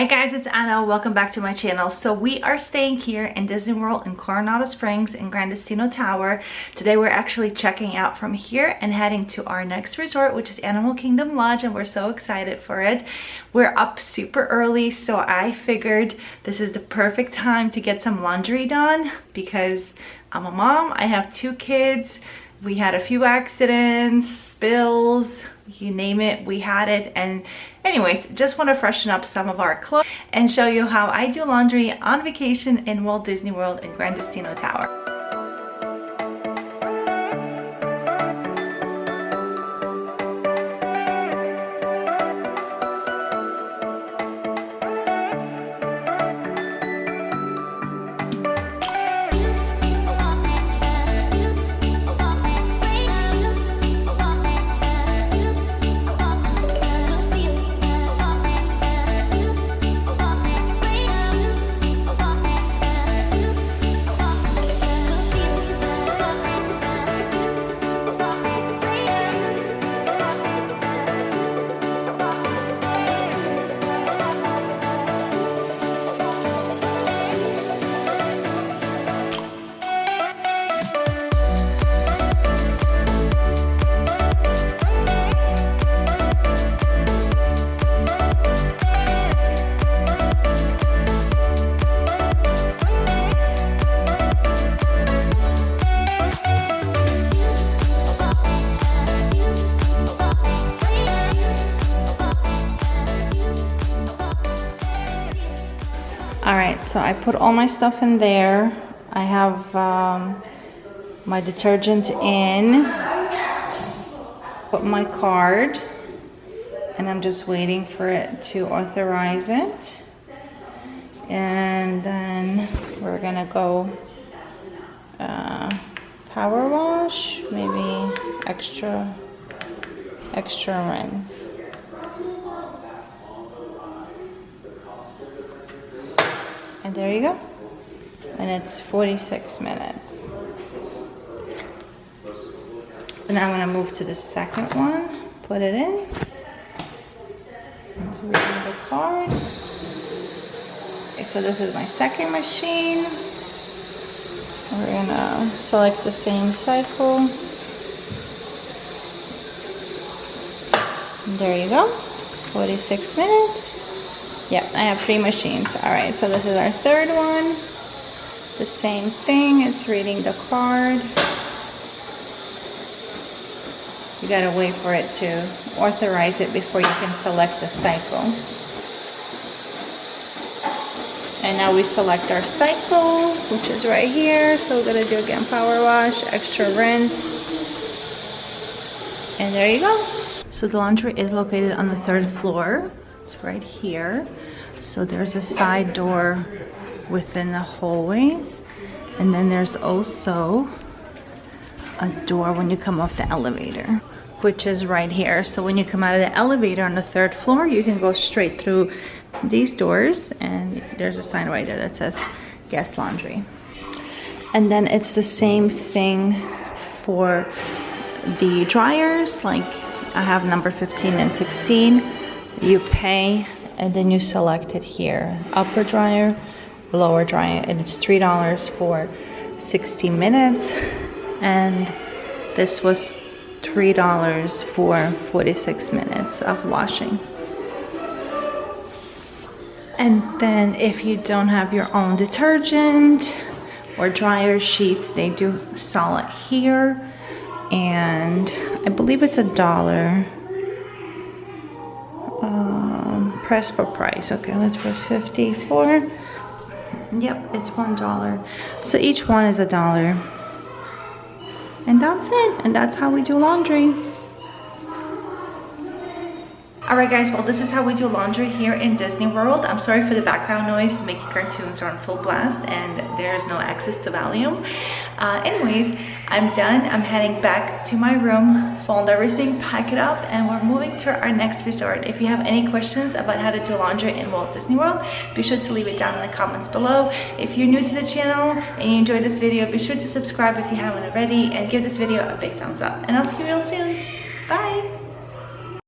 Hey guys, it's Anna. Welcome back to my channel. So we are staying here in Disney World in Coronado Springs in Gran Destino Tower. Today we're actually checking out from here and heading to our next resort, which is Animal Kingdom Lodge, and we're so excited for it. We're up super early, so I figured this is the perfect time to get some laundry done because I'm a mom. I have 2 kids. We had a few accidents, spills, you name it, we had it. And anyways, just want to freshen up some of our clothes and show you how I do laundry on vacation in Walt Disney World in Gran Destino Tower. All right, so I put all my stuff in there. I have my detergent in, put my card, and I'm just waiting for it to authorize it. And then we're gonna go power wash, maybe extra rinse. And there you go. And it's 46 minutes. So now I'm gonna move to the second one, put it in. Let's read the card. Okay, so this is my second machine. We're gonna select the same cycle. And there you go, 46 minutes. Yep, I have 3 machines. All right, so this is our third one. The same thing, it's reading the card. You gotta wait for it to authorize it before you can select the cycle. And now we select our cycle, which is right here. So we're gonna do again power wash, extra rinse. And there you go. So the laundry is located on the 3rd floor. It's right here. So there's a side door within the hallways, and then there's also a door when you come off the elevator, which is right here. So when you come out of the elevator on the 3rd floor, you can go straight through these doors, and there's a sign right there that says guest laundry. And then it's the same thing for the dryers. Like I have number 15 and 16. You pay and then you select it here, upper dryer, lower dryer, and it's $3 for 60 minutes, and this was $3 for 46 minutes of washing. And then if you don't have your own detergent or dryer sheets, they do sell it here, and I believe it's $1. Press for price. Okay, let's press 54. Yep, it's $1. So each one is $1. And that's it. And that's how we do laundry. Alright guys, well this is how we do laundry here in Disney World. I'm sorry for the background noise. Making cartoons are on full blast and there's no access to volume. Anyways, I'm done. I'm heading back to my room, fold everything, pack it up, and we're moving to our next resort. If you have any questions about how to do laundry in Walt Disney World, be sure to leave it down in the comments below. If you're new to the channel and you enjoyed this video, be sure to subscribe if you haven't already and give this video a big thumbs up. And I'll see you real soon. Bye!